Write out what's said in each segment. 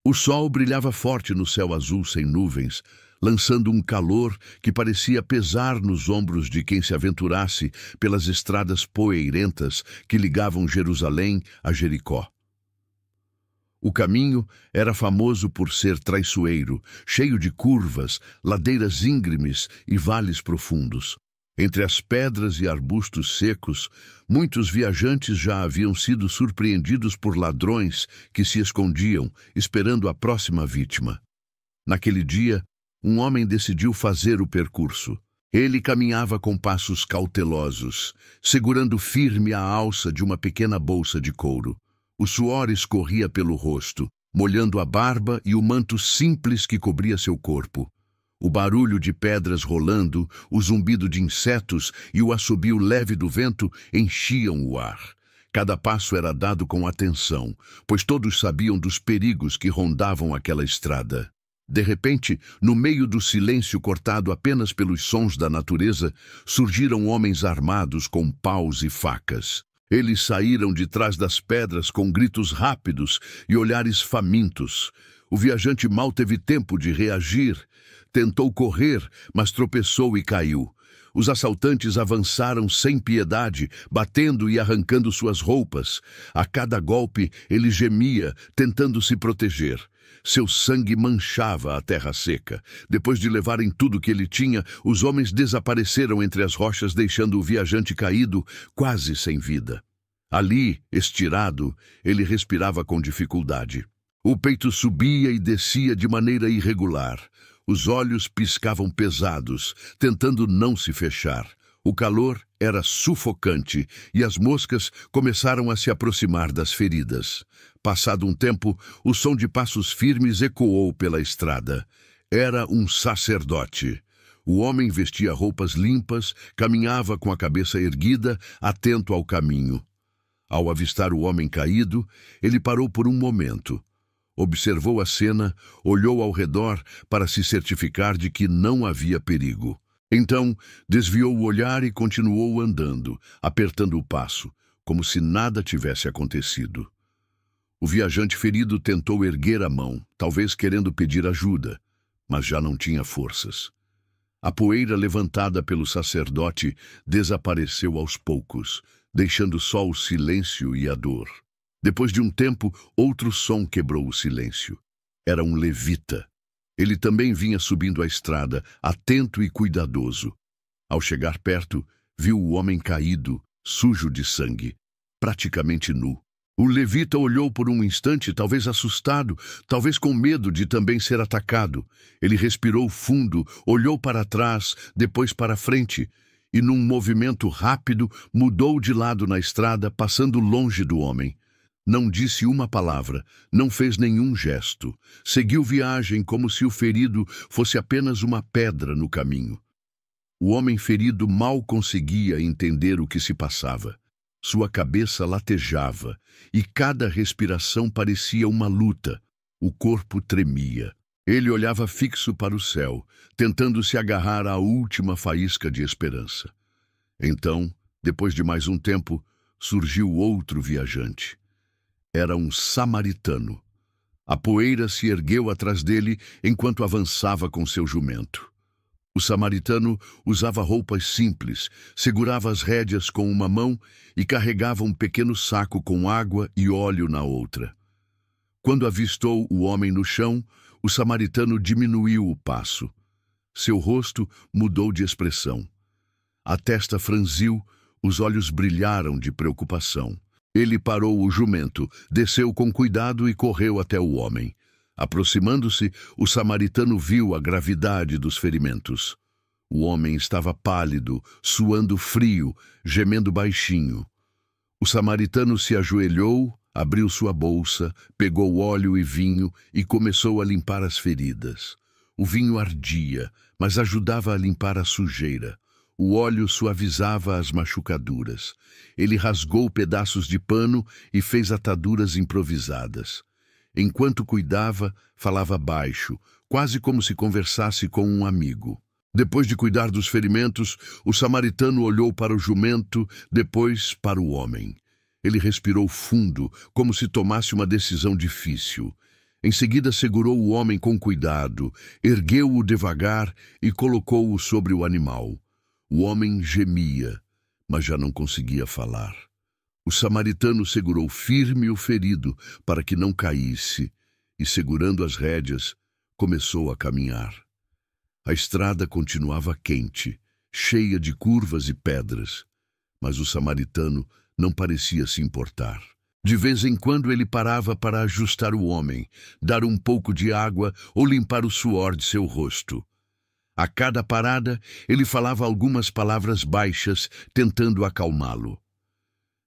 O sol brilhava forte no céu azul sem nuvens, lançando um calor que parecia pesar nos ombros de quem se aventurasse pelas estradas poeirentas que ligavam Jerusalém a Jericó. O caminho era famoso por ser traiçoeiro, cheio de curvas, ladeiras íngremes e vales profundos. Entre as pedras e arbustos secos, muitos viajantes já haviam sido surpreendidos por ladrões que se escondiam, esperando a próxima vítima. Naquele dia, um homem decidiu fazer o percurso. Ele caminhava com passos cautelosos, segurando firme a alça de uma pequena bolsa de couro. O suor escorria pelo rosto, molhando a barba e o manto simples que cobria seu corpo. O barulho de pedras rolando, o zumbido de insetos e o assobio leve do vento enchiam o ar. Cada passo era dado com atenção, pois todos sabiam dos perigos que rondavam aquela estrada. De repente, no meio do silêncio cortado apenas pelos sons da natureza, surgiram homens armados com paus e facas. Eles saíram de trás das pedras com gritos rápidos e olhares famintos. O viajante mal teve tempo de reagir. Tentou correr, mas tropeçou e caiu. Os assaltantes avançaram sem piedade, batendo e arrancando suas roupas. A cada golpe, ele gemia, tentando se proteger. Seu sangue manchava a terra seca. Depois de levarem tudo que ele tinha, os homens desapareceram entre as rochas, deixando o viajante caído, quase sem vida. Ali, estirado, ele respirava com dificuldade. O peito subia e descia de maneira irregular. Os olhos piscavam pesados, tentando não se fechar. O calor era sufocante e as moscas começaram a se aproximar das feridas. Passado um tempo, o som de passos firmes ecoou pela estrada. Era um sacerdote. O homem vestia roupas limpas, caminhava com a cabeça erguida, atento ao caminho. Ao avistar o homem caído, ele parou por um momento. Observou a cena, olhou ao redor para se certificar de que não havia perigo. Então, desviou o olhar e continuou andando, apertando o passo, como se nada tivesse acontecido. O viajante ferido tentou erguer a mão, talvez querendo pedir ajuda, mas já não tinha forças. A poeira levantada pelo sacerdote desapareceu aos poucos, deixando só o silêncio e a dor. Depois de um tempo, outro som quebrou o silêncio. Era um levita. Ele também vinha subindo a estrada, atento e cuidadoso. Ao chegar perto, viu o homem caído, sujo de sangue, praticamente nu. O levita olhou por um instante, talvez assustado, talvez com medo de também ser atacado. Ele respirou fundo, olhou para trás, depois para frente, e num movimento rápido mudou de lado na estrada, passando longe do homem. Não disse uma palavra, não fez nenhum gesto. Seguiu viagem como se o ferido fosse apenas uma pedra no caminho. O homem ferido mal conseguia entender o que se passava. Sua cabeça latejava e cada respiração parecia uma luta. O corpo tremia. Ele olhava fixo para o céu, tentando se agarrar à última faísca de esperança. Então, depois de mais um tempo, surgiu outro viajante. Era um samaritano. A poeira se ergueu atrás dele enquanto avançava com seu jumento. O samaritano usava roupas simples, segurava as rédeas com uma mão e carregava um pequeno saco com água e óleo na outra. Quando avistou o homem no chão, o samaritano diminuiu o passo. Seu rosto mudou de expressão. A testa franziu, os olhos brilharam de preocupação. Ele parou o jumento, desceu com cuidado e correu até o homem. Aproximando-se, o samaritano viu a gravidade dos ferimentos. O homem estava pálido, suando frio, gemendo baixinho. O samaritano se ajoelhou, abriu sua bolsa, pegou óleo e vinho e começou a limpar as feridas. O vinho ardia, mas ajudava a limpar a sujeira. O óleo suavizava as machucaduras. Ele rasgou pedaços de pano e fez ataduras improvisadas. Enquanto cuidava, falava baixo, quase como se conversasse com um amigo. Depois de cuidar dos ferimentos, o samaritano olhou para o jumento, depois para o homem. Ele respirou fundo, como se tomasse uma decisão difícil. Em seguida segurou o homem com cuidado, ergueu-o devagar e colocou-o sobre o animal. O homem gemia, mas já não conseguia falar. O samaritano segurou firme o ferido para que não caísse e, segurando as rédeas, começou a caminhar. A estrada continuava quente, cheia de curvas e pedras, mas o samaritano não parecia se importar. De vez em quando ele parava para ajustar o homem, dar um pouco de água ou limpar o suor de seu rosto. A cada parada, ele falava algumas palavras baixas, tentando acalmá-lo.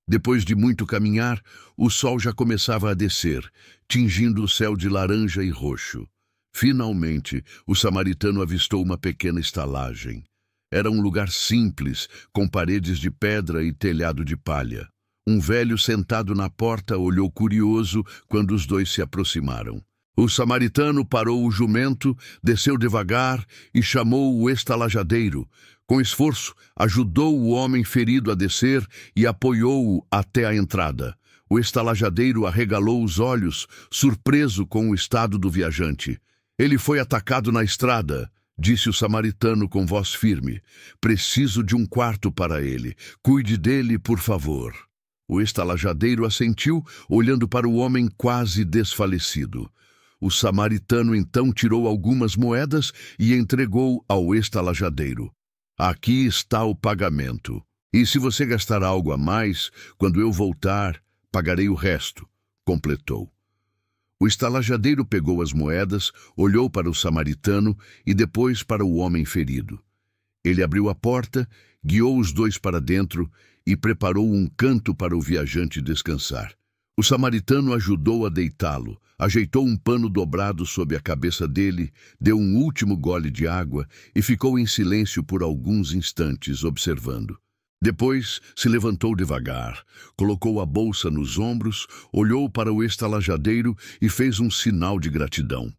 Depois de muito caminhar, o sol já começava a descer, tingindo o céu de laranja e roxo. Finalmente, o samaritano avistou uma pequena estalagem. Era um lugar simples, com paredes de pedra e telhado de palha. Um velho sentado na porta olhou curioso quando os dois se aproximaram. O samaritano parou o jumento, desceu devagar e chamou o estalajadeiro. Com esforço, ajudou o homem ferido a descer e apoiou-o até a entrada. O estalajadeiro arregalou os olhos, surpreso com o estado do viajante. Ele foi atacado na estrada, disse o samaritano com voz firme. Preciso de um quarto para ele. Cuide dele, por favor. O estalajadeiro assentiu, olhando para o homem quase desfalecido. O samaritano então tirou algumas moedas e entregou ao estalajadeiro. Aqui está o pagamento. E se você gastar algo a mais, quando eu voltar, pagarei o resto, completou. O estalajadeiro pegou as moedas, olhou para o samaritano e depois para o homem ferido. Ele abriu a porta, guiou os dois para dentro e preparou um canto para o viajante descansar. O samaritano ajudou a deitá-lo, ajeitou um pano dobrado sob a cabeça dele, deu um último gole de água e ficou em silêncio por alguns instantes, observando. Depois se levantou devagar, colocou a bolsa nos ombros, olhou para o estalajadeiro e fez um sinal de gratidão.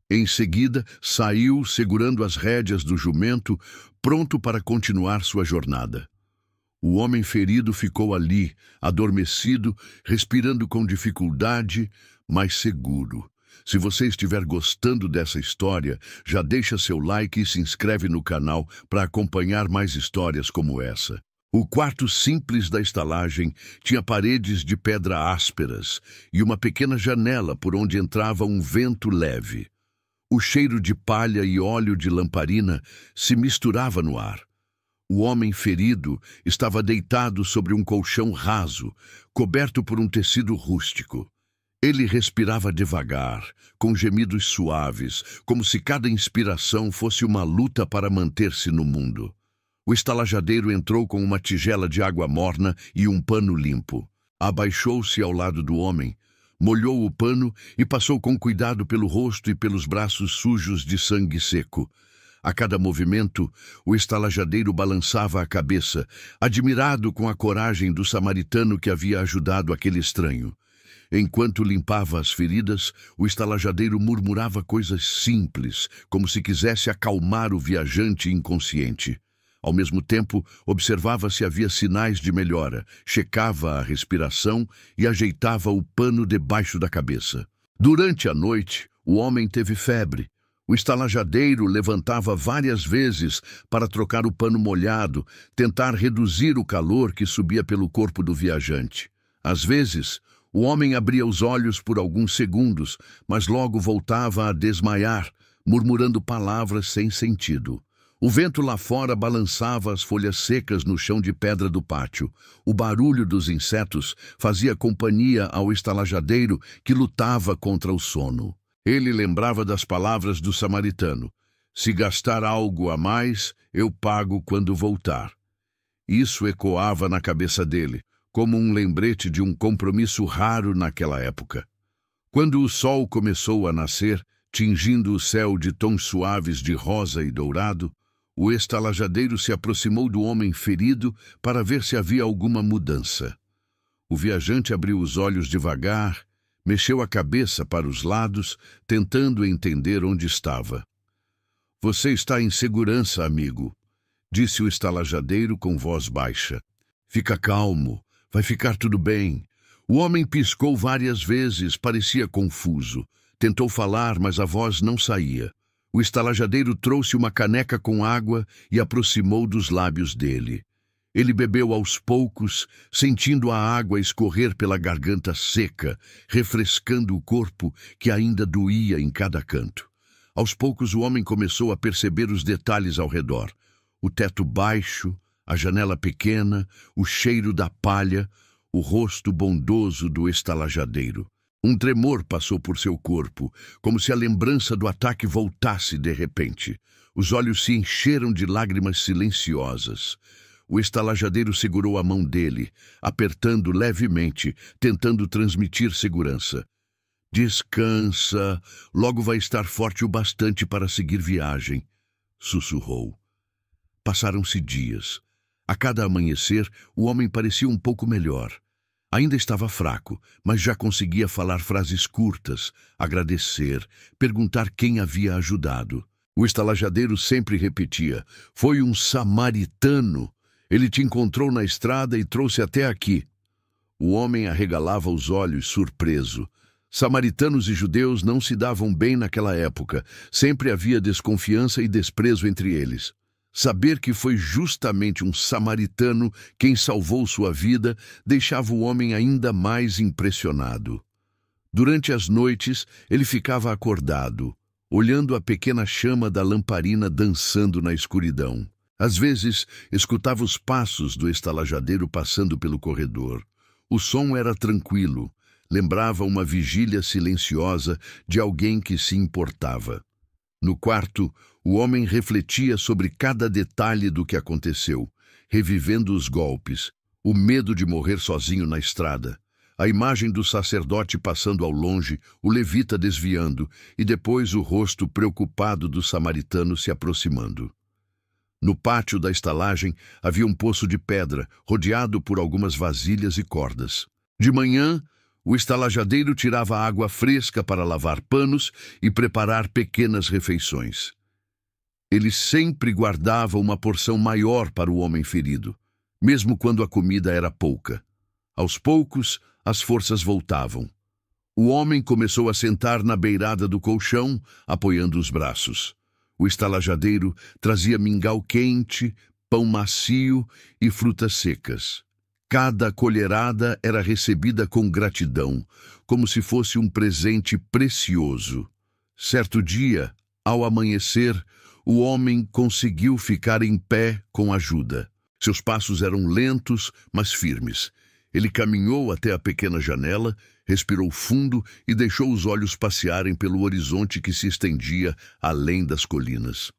Em seguida, saiu segurando as rédeas do jumento, pronto para continuar sua jornada. O homem ferido ficou ali, adormecido, respirando com dificuldade, mas seguro. Se você estiver gostando dessa história, já deixa seu like e se inscreve no canal para acompanhar mais histórias como essa. O quarto simples da estalagem tinha paredes de pedra ásperas e uma pequena janela por onde entrava um vento leve. O cheiro de palha e óleo de lamparina se misturava no ar. O homem ferido estava deitado sobre um colchão raso, coberto por um tecido rústico. Ele respirava devagar, com gemidos suaves, como se cada inspiração fosse uma luta para manter-se no mundo. O estalajadeiro entrou com uma tigela de água morna e um pano limpo. Abaixou-se ao lado do homem, molhou o pano e passou com cuidado pelo rosto e pelos braços sujos de sangue seco. A cada movimento, o estalajadeiro balançava a cabeça, admirado com a coragem do samaritano que havia ajudado aquele estranho. Enquanto limpava as feridas, o estalajadeiro murmurava coisas simples, como se quisesse acalmar o viajante inconsciente. Ao mesmo tempo, observava se havia sinais de melhora, checava a respiração e ajeitava o pano debaixo da cabeça. Durante a noite, o homem teve febre. O estalajadeiro levantava várias vezes para trocar o pano molhado, tentar reduzir o calor que subia pelo corpo do viajante. Às vezes, o homem abria os olhos por alguns segundos, mas logo voltava a desmaiar, murmurando palavras sem sentido. O vento lá fora balançava as folhas secas no chão de pedra do pátio. O barulho dos insetos fazia companhia ao estalajadeiro que lutava contra o sono. Ele lembrava das palavras do samaritano. Se gastar algo a mais, eu pago quando voltar. Isso ecoava na cabeça dele, como um lembrete de um compromisso raro naquela época. Quando o sol começou a nascer, tingindo o céu de tons suaves de rosa e dourado, o estalajadeiro se aproximou do homem ferido para ver se havia alguma mudança. O viajante abriu os olhos devagar, mexeu a cabeça para os lados, tentando entender onde estava. Você está em segurança, amigo, disse o estalajadeiro com voz baixa. Fica calmo, vai ficar tudo bem. O homem piscou várias vezes, parecia confuso. Tentou falar, mas a voz não saía. O estalajadeiro trouxe uma caneca com água e aproximou dos lábios dele. Ele bebeu aos poucos, sentindo a água escorrer pela garganta seca, refrescando o corpo que ainda doía em cada canto. Aos poucos o homem começou a perceber os detalhes ao redor. O teto baixo, a janela pequena, o cheiro da palha, o rosto bondoso do estalajadeiro. Um tremor passou por seu corpo, como se a lembrança do ataque voltasse de repente. Os olhos se encheram de lágrimas silenciosas. O estalajadeiro segurou a mão dele, apertando levemente, tentando transmitir segurança. Descansa, logo vai estar forte o bastante para seguir viagem, sussurrou. Passaram-se dias. A cada amanhecer, o homem parecia um pouco melhor. Ainda estava fraco, mas já conseguia falar frases curtas, agradecer, perguntar quem havia ajudado. O estalajadeiro sempre repetia: "Foi um samaritano. Ele te encontrou na estrada e trouxe até aqui." O homem arregalava os olhos, surpreso. Samaritanos e judeus não se davam bem naquela época. Sempre havia desconfiança e desprezo entre eles. Saber que foi justamente um samaritano quem salvou sua vida deixava o homem ainda mais impressionado. Durante as noites, ele ficava acordado, olhando a pequena chama da lamparina dançando na escuridão. Às vezes, escutava os passos do estalajadeiro passando pelo corredor. O som era tranquilo, lembrava uma vigília silenciosa de alguém que se importava. No quarto, o homem refletia sobre cada detalhe do que aconteceu, revivendo os golpes, o medo de morrer sozinho na estrada, a imagem do sacerdote passando ao longe, o levita desviando, e depois o rosto preocupado do samaritano se aproximando. No pátio da estalagem havia um poço de pedra, rodeado por algumas vasilhas e cordas. De manhã, o estalajadeiro tirava água fresca para lavar panos e preparar pequenas refeições. Ele sempre guardava uma porção maior para o homem ferido, mesmo quando a comida era pouca. Aos poucos, as forças voltavam. O homem começou a sentar na beirada do colchão, apoiando os braços. O estalajadeiro trazia mingau quente, pão macio e frutas secas. Cada colherada era recebida com gratidão, como se fosse um presente precioso. Certo dia, ao amanhecer, o homem conseguiu ficar em pé com ajuda. Seus passos eram lentos, mas firmes. Ele caminhou até a pequena janela, respirou fundo e deixou os olhos passearem pelo horizonte que se estendia além das colinas.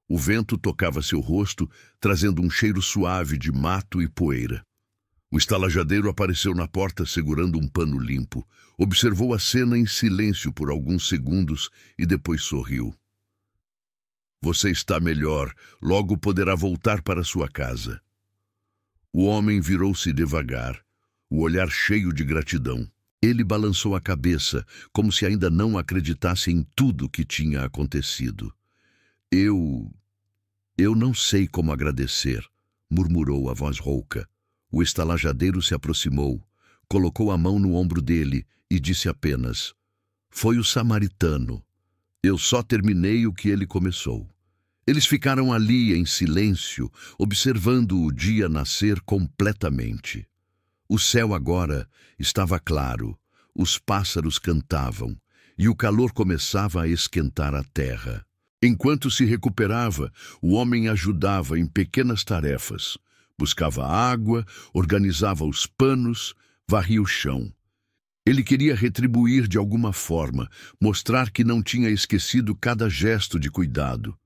O vento tocava seu rosto, trazendo um cheiro suave de mato e poeira. O estalajadeiro apareceu na porta segurando um pano limpo. Observou a cena em silêncio por alguns segundos e depois sorriu. "Você está melhor, logo poderá voltar para sua casa." O homem virou-se devagar, o olhar cheio de gratidão. Ele balançou a cabeça, como se ainda não acreditasse em tudo que tinha acontecido. Eu não sei como agradecer", murmurou a voz rouca. O estalajadeiro se aproximou, colocou a mão no ombro dele e disse apenas: "Foi o samaritano. Eu só terminei o que ele começou." Eles ficaram ali em silêncio, observando o dia nascer completamente. O céu agora estava claro, os pássaros cantavam e o calor começava a esquentar a terra. Enquanto se recuperava, o homem ajudava em pequenas tarefas. Buscava água, organizava os panos, varria o chão. Ele queria retribuir de alguma forma, mostrar que não tinha esquecido cada gesto de cuidado.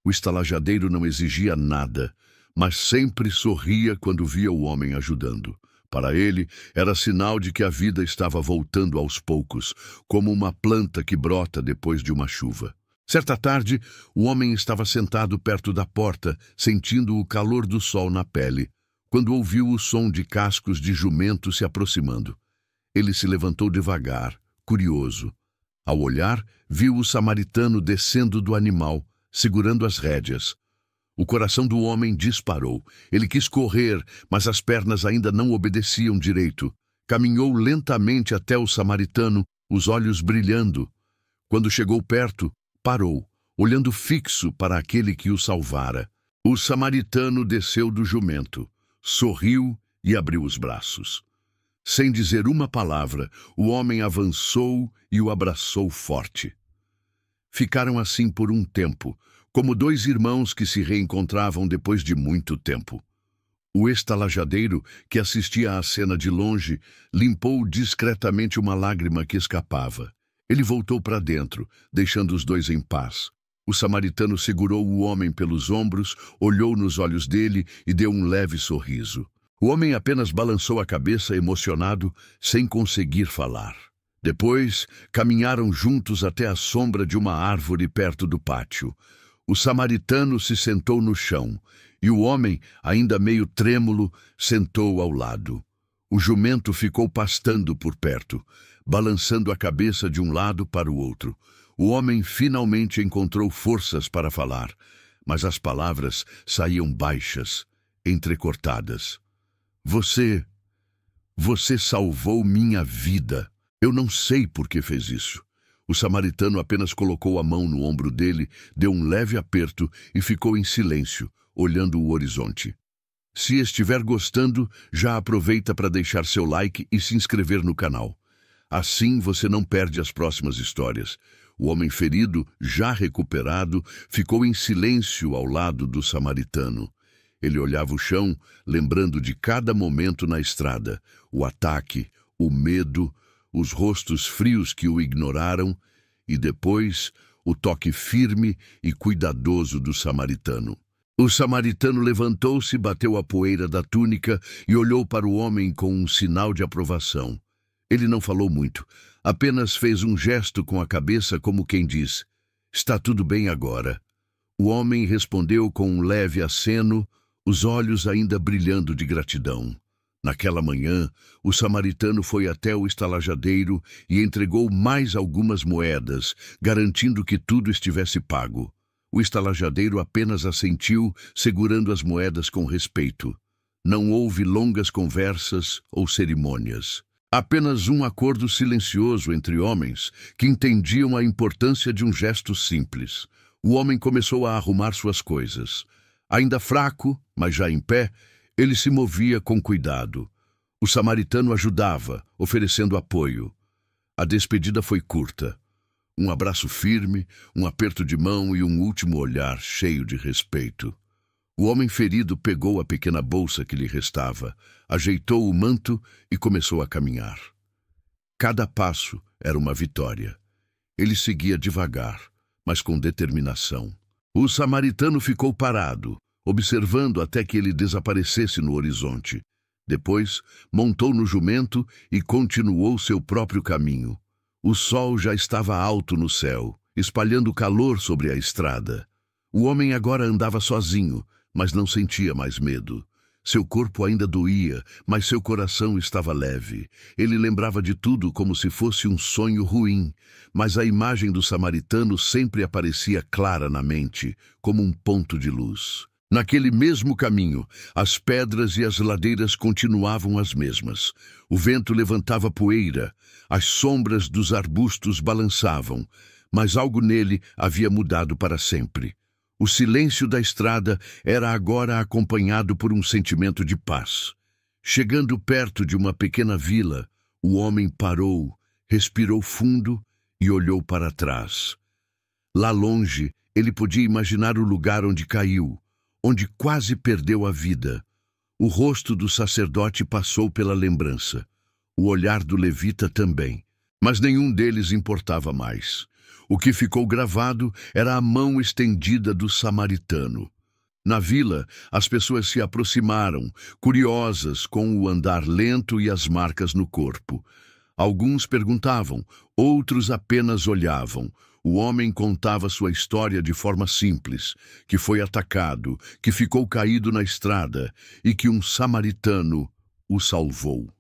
O estalajadeiro não exigia nada, mas sempre sorria quando via o homem ajudando. Para ele, era sinal de que a vida estava voltando aos poucos, como uma planta que brota depois de uma chuva. Certa tarde, o homem estava sentado perto da porta, sentindo o calor do sol na pele, quando ouviu o som de cascos de jumento se aproximando. Ele se levantou devagar, curioso. Ao olhar, viu o samaritano descendo do animal, segurando as rédeas. O coração do homem disparou. Ele quis correr, mas as pernas ainda não obedeciam direito. Caminhou lentamente até o samaritano, os olhos brilhando. Quando chegou perto, parou, olhando fixo para aquele que o salvara. O samaritano desceu do jumento, sorriu e abriu os braços. Sem dizer uma palavra, o homem avançou e o abraçou forte. Ficaram assim por um tempo, como dois irmãos que se reencontravam depois de muito tempo. O estalajadeiro, que assistia à cena de longe, limpou discretamente uma lágrima que escapava. Ele voltou para dentro, deixando os dois em paz. O samaritano segurou o homem pelos ombros, olhou nos olhos dele e deu um leve sorriso. O homem apenas balançou a cabeça emocionado, sem conseguir falar. Depois, caminharam juntos até a sombra de uma árvore perto do pátio. O samaritano se sentou no chão, e o homem, ainda meio trêmulo, sentou ao lado. O jumento ficou pastando por perto, balançando a cabeça de um lado para o outro. O homem finalmente encontrou forças para falar, mas as palavras saíam baixas, entrecortadas. Você salvou minha vida. Eu não sei por que fez isso. O samaritano apenas colocou a mão no ombro dele, deu um leve aperto e ficou em silêncio, olhando o horizonte. Se estiver gostando, já aproveita para deixar seu like e se inscrever no canal. Assim você não perde as próximas histórias. O homem ferido, já recuperado, ficou em silêncio ao lado do samaritano. Ele olhava o chão, lembrando de cada momento na estrada, o ataque, o medo, os rostos frios que o ignoraram e depois o toque firme e cuidadoso do samaritano. O samaritano levantou-se, bateu a poeira da túnica e olhou para o homem com um sinal de aprovação. Ele não falou muito, apenas fez um gesto com a cabeça como quem diz: "Está tudo bem agora." O homem respondeu com um leve aceno, os olhos ainda brilhando de gratidão. Naquela manhã, o samaritano foi até o estalajadeiro e entregou mais algumas moedas, garantindo que tudo estivesse pago. O estalajadeiro apenas assentiu, segurando as moedas com respeito. Não houve longas conversas ou cerimônias. Apenas um acordo silencioso entre homens que entendiam a importância de um gesto simples. O homem começou a arrumar suas coisas. Ainda fraco, mas já em pé, ele se movia com cuidado. O samaritano ajudava, oferecendo apoio. A despedida foi curta. Um abraço firme, um aperto de mão e um último olhar cheio de respeito. O homem ferido pegou a pequena bolsa que lhe restava, ajeitou o manto e começou a caminhar. Cada passo era uma vitória. Ele seguia devagar, mas com determinação. O samaritano ficou parado, observando até que ele desaparecesse no horizonte. Depois, montou no jumento e continuou seu próprio caminho. O sol já estava alto no céu, espalhando calor sobre a estrada. O homem agora andava sozinho, mas não sentia mais medo. Seu corpo ainda doía, mas seu coração estava leve. Ele lembrava de tudo como se fosse um sonho ruim, mas a imagem do samaritano sempre aparecia clara na mente, como um ponto de luz. Naquele mesmo caminho, as pedras e as ladeiras continuavam as mesmas. O vento levantava poeira, as sombras dos arbustos balançavam, mas algo nele havia mudado para sempre. O silêncio da estrada era agora acompanhado por um sentimento de paz. Chegando perto de uma pequena vila, o homem parou, respirou fundo e olhou para trás. Lá longe, ele podia imaginar o lugar onde caiu, onde quase perdeu a vida. O rosto do sacerdote passou pela lembrança, o olhar do levita também, mas nenhum deles importava mais. O que ficou gravado era a mão estendida do samaritano. Na vila, as pessoas se aproximaram, curiosas com o andar lento e as marcas no corpo. Alguns perguntavam, outros apenas olhavam. O homem contava sua história de forma simples, que foi atacado, que ficou caído na estrada e que um samaritano o salvou.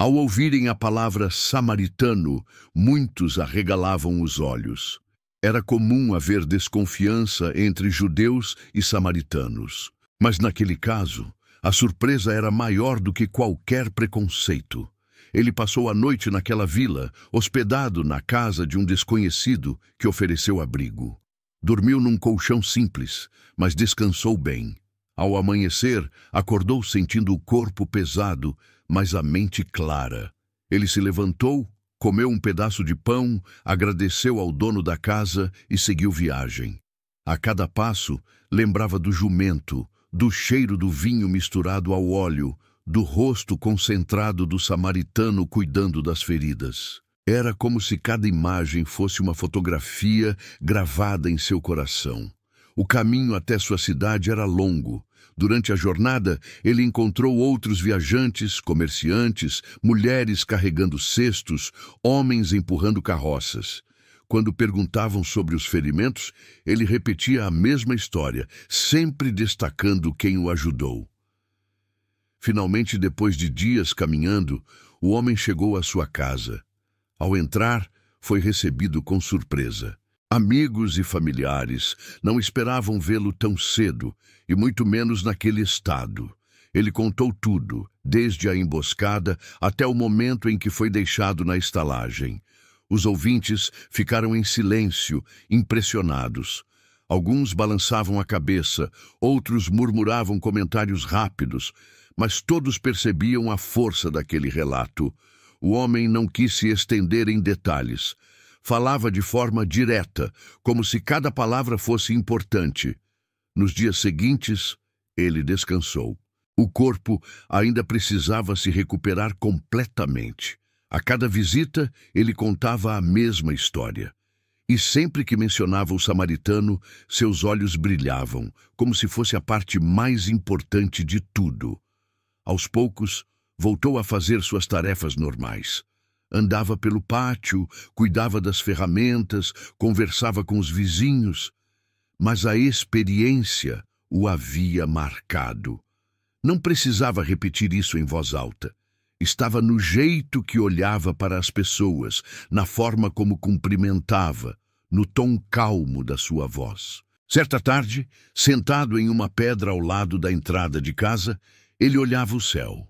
Ao ouvirem a palavra samaritano, muitos arregalavam os olhos. Era comum haver desconfiança entre judeus e samaritanos. Mas naquele caso, a surpresa era maior do que qualquer preconceito. Ele passou a noite naquela vila, hospedado na casa de um desconhecido que ofereceu abrigo. Dormiu num colchão simples, mas descansou bem. Ao amanhecer, acordou sentindo o corpo pesado, mas a mente clara. Ele se levantou, comeu um pedaço de pão, agradeceu ao dono da casa e seguiu viagem. A cada passo, lembrava do jumento, do cheiro do vinho misturado ao óleo, do rosto concentrado do samaritano cuidando das feridas. Era como se cada imagem fosse uma fotografia gravada em seu coração. O caminho até sua cidade era longo. Durante a jornada, ele encontrou outros viajantes, comerciantes, mulheres carregando cestos, homens empurrando carroças. Quando perguntavam sobre os ferimentos, ele repetia a mesma história, sempre destacando quem o ajudou. Finalmente, depois de dias caminhando, o homem chegou à sua casa. Ao entrar, foi recebido com surpresa. Amigos e familiares não esperavam vê-lo tão cedo, e muito menos naquele estado. Ele contou tudo, desde a emboscada até o momento em que foi deixado na estalagem. Os ouvintes ficaram em silêncio, impressionados. Alguns balançavam a cabeça, outros murmuravam comentários rápidos, mas todos percebiam a força daquele relato. O homem não quis se estender em detalhes. Falava de forma direta, como se cada palavra fosse importante. Nos dias seguintes, ele descansou. O corpo ainda precisava se recuperar completamente. A cada visita, ele contava a mesma história. E sempre que mencionava o samaritano, seus olhos brilhavam, como se fosse a parte mais importante de tudo. Aos poucos, voltou a fazer suas tarefas normais. Andava pelo pátio, cuidava das ferramentas, conversava com os vizinhos. Mas a experiência o havia marcado. Não precisava repetir isso em voz alta. Estava no jeito que olhava para as pessoas, na forma como cumprimentava, no tom calmo da sua voz. Certa tarde, sentado em uma pedra ao lado da entrada de casa, ele olhava o céu.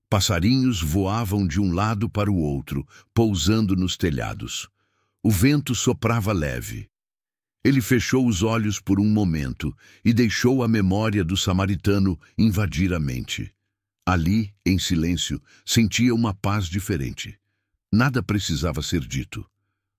Passarinhos voavam de um lado para o outro, pousando nos telhados. O vento soprava leve. Ele fechou os olhos por um momento e deixou a memória do samaritano invadir a mente. Ali, em silêncio, sentia uma paz diferente. Nada precisava ser dito.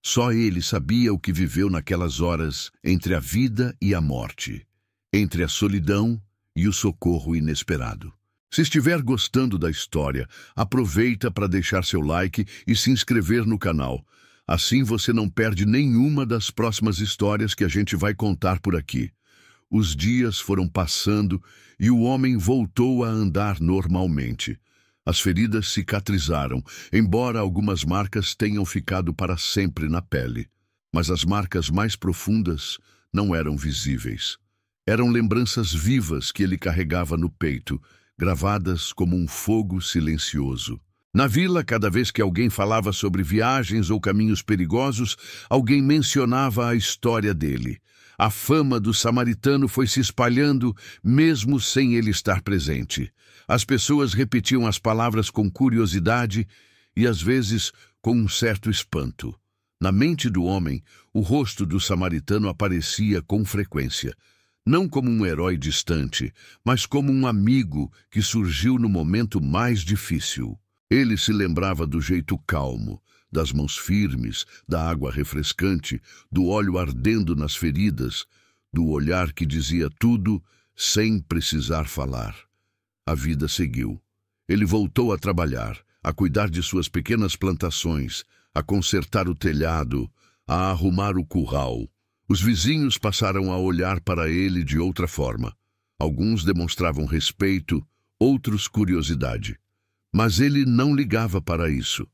Só ele sabia o que viveu naquelas horas entre a vida e a morte, entre a solidão e o socorro inesperado. Se estiver gostando da história, aproveita para deixar seu like e se inscrever no canal. Assim você não perde nenhuma das próximas histórias que a gente vai contar por aqui. Os dias foram passando e o homem voltou a andar normalmente. As feridas cicatrizaram, embora algumas marcas tenham ficado para sempre na pele. Mas as marcas mais profundas não eram visíveis. Eram lembranças vivas que ele carregava no peito, gravadas como um fogo silencioso. Na vila, cada vez que alguém falava sobre viagens ou caminhos perigosos, alguém mencionava a história dele. A fama do samaritano foi se espalhando, mesmo sem ele estar presente. As pessoas repetiam as palavras com curiosidade e, às vezes, com um certo espanto. Na mente do homem, o rosto do samaritano aparecia com frequência. Não como um herói distante, mas como um amigo que surgiu no momento mais difícil. Ele se lembrava do jeito calmo, das mãos firmes, da água refrescante, do óleo ardendo nas feridas, do olhar que dizia tudo sem precisar falar. A vida seguiu. Ele voltou a trabalhar, a cuidar de suas pequenas plantações, a consertar o telhado, a arrumar o curral. Os vizinhos passaram a olhar para ele de outra forma. Alguns demonstravam respeito, outros curiosidade. Mas ele não ligava para isso.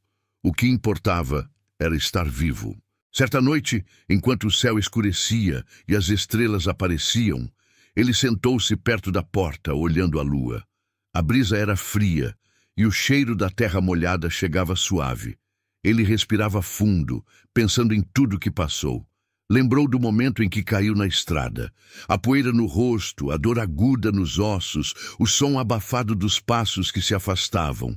O que importava era estar vivo. Certa noite, enquanto o céu escurecia e as estrelas apareciam, ele sentou-se perto da porta, olhando a lua. A brisa era fria e o cheiro da terra molhada chegava suave. Ele respirava fundo, pensando em tudo que passou. Lembrou do momento em que caiu na estrada. A poeira no rosto, a dor aguda nos ossos, o som abafado dos passos que se afastavam.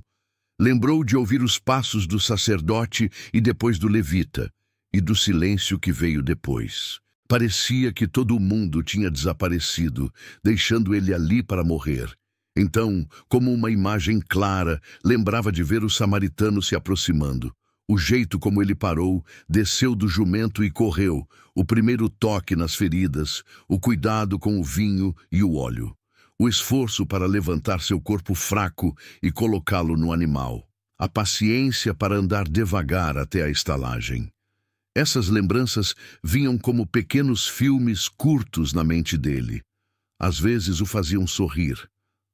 Lembrou de ouvir os passos do sacerdote e depois do levita, e do silêncio que veio depois. Parecia que todo o mundo tinha desaparecido, deixando ele ali para morrer. Então, como uma imagem clara, lembrava de ver o samaritano se aproximando. O jeito como ele parou, desceu do jumento e correu, o primeiro toque nas feridas, o cuidado com o vinho e o óleo, o esforço para levantar seu corpo fraco e colocá-lo no animal, a paciência para andar devagar até a estalagem. Essas lembranças vinham como pequenos filmes curtos na mente dele. Às vezes o faziam sorrir,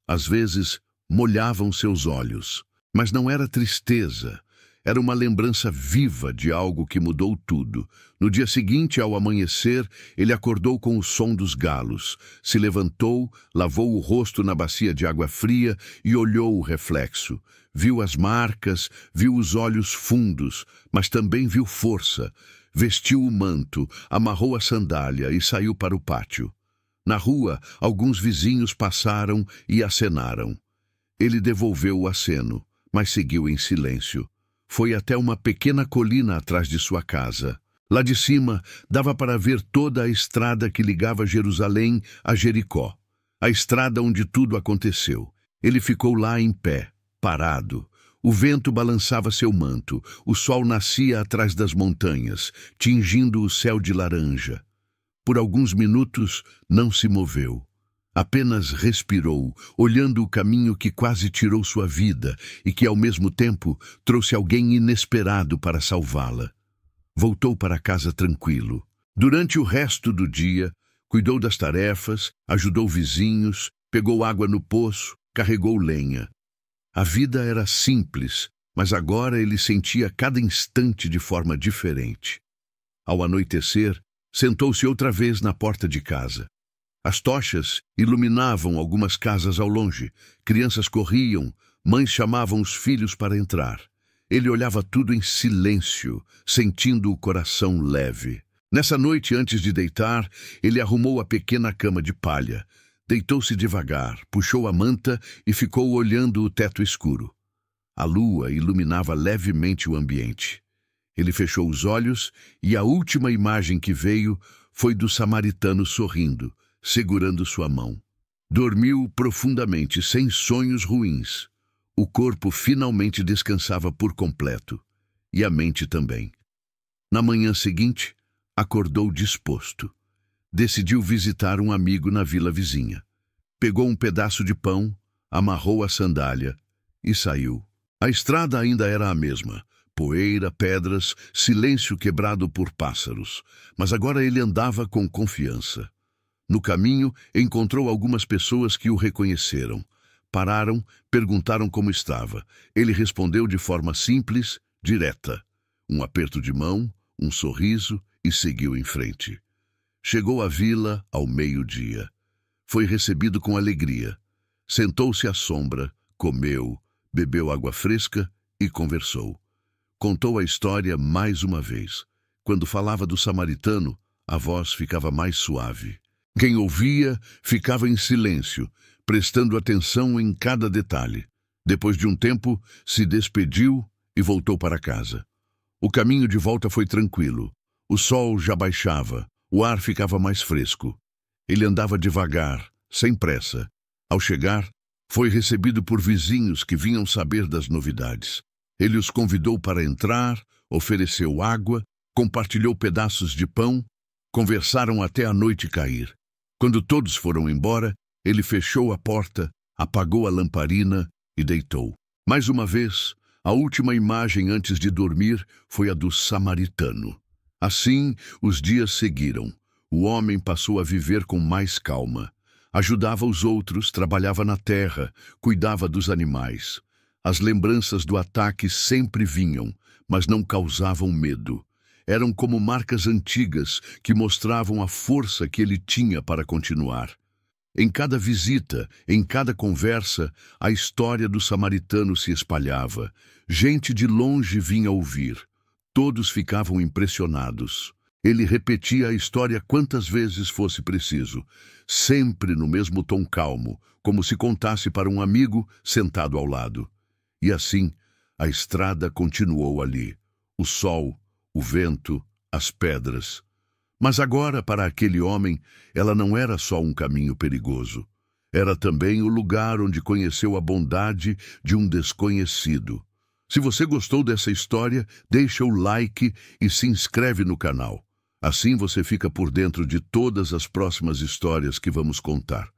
às vezes molhavam seus olhos, mas não era tristeza. Era uma lembrança viva de algo que mudou tudo. No dia seguinte, ao amanhecer, ele acordou com o som dos galos. Se levantou, lavou o rosto na bacia de água fria e olhou o reflexo. Viu as marcas, viu os olhos fundos, mas também viu força. Vestiu o manto, amarrou a sandália e saiu para o pátio. Na rua, alguns vizinhos passaram e acenaram. Ele devolveu o aceno, mas seguiu em silêncio. Foi até uma pequena colina atrás de sua casa. Lá de cima, dava para ver toda a estrada que ligava Jerusalém a Jericó. A estrada onde tudo aconteceu. Ele ficou lá em pé, parado. O vento balançava seu manto. O sol nascia atrás das montanhas, tingindo o céu de laranja. Por alguns minutos, não se moveu. Apenas respirou, olhando o caminho que quase tirou sua vida e que, ao mesmo tempo, trouxe alguém inesperado para salvá-la. Voltou para casa tranquilo. Durante o resto do dia, cuidou das tarefas, ajudou vizinhos, pegou água no poço, carregou lenha. A vida era simples, mas agora ele sentia cada instante de forma diferente. Ao anoitecer, sentou-se outra vez na porta de casa. As tochas iluminavam algumas casas ao longe. Crianças corriam, mães chamavam os filhos para entrar. Ele olhava tudo em silêncio, sentindo o coração leve. Nessa noite, antes de deitar, ele arrumou a pequena cama de palha. Deitou-se devagar, puxou a manta e ficou olhando o teto escuro. A lua iluminava levemente o ambiente. Ele fechou os olhos e a última imagem que veio foi do samaritano sorrindo, segurando sua mão. Dormiu profundamente, sem sonhos ruins. O corpo finalmente descansava por completo, e a mente também. Na manhã seguinte, acordou disposto. Decidiu visitar um amigo na vila vizinha. Pegou um pedaço de pão, amarrou a sandália e saiu. A estrada ainda era a mesma. Poeira, pedras, silêncio quebrado por pássaros. Mas agora ele andava com confiança. No caminho, encontrou algumas pessoas que o reconheceram. Pararam, perguntaram como estava. Ele respondeu de forma simples, direta. Um aperto de mão, um sorriso e seguiu em frente. Chegou à vila ao meio-dia. Foi recebido com alegria. Sentou-se à sombra, comeu, bebeu água fresca e conversou. Contou a história mais uma vez. Quando falava do samaritano, a voz ficava mais suave. Quem ouvia ficava em silêncio, prestando atenção em cada detalhe. Depois de um tempo, se despediu e voltou para casa. O caminho de volta foi tranquilo. O sol já baixava, o ar ficava mais fresco. Ele andava devagar, sem pressa. Ao chegar, foi recebido por vizinhos que vinham saber das novidades. Ele os convidou para entrar, ofereceu água, compartilhou pedaços de pão, conversaram até a noite cair. Quando todos foram embora, ele fechou a porta, apagou a lamparina e deitou. Mais uma vez, a última imagem antes de dormir foi a do samaritano. Assim, os dias seguiram. O homem passou a viver com mais calma. Ajudava os outros, trabalhava na terra, cuidava dos animais. As lembranças do ataque sempre vinham, mas não causavam medo. Eram como marcas antigas que mostravam a força que ele tinha para continuar. Em cada visita, em cada conversa, a história do samaritano se espalhava. Gente de longe vinha ouvir. Todos ficavam impressionados. Ele repetia a história quantas vezes fosse preciso, sempre no mesmo tom calmo, como se contasse para um amigo sentado ao lado. E assim, A estrada continuou ali. O sol, o vento, as pedras. Mas agora, para aquele homem, ela não era só um caminho perigoso. Era também o lugar onde conheceu a bondade de um desconhecido. Se você gostou dessa história, deixa o like e se inscreve no canal. Assim você fica por dentro de todas as próximas histórias que vamos contar.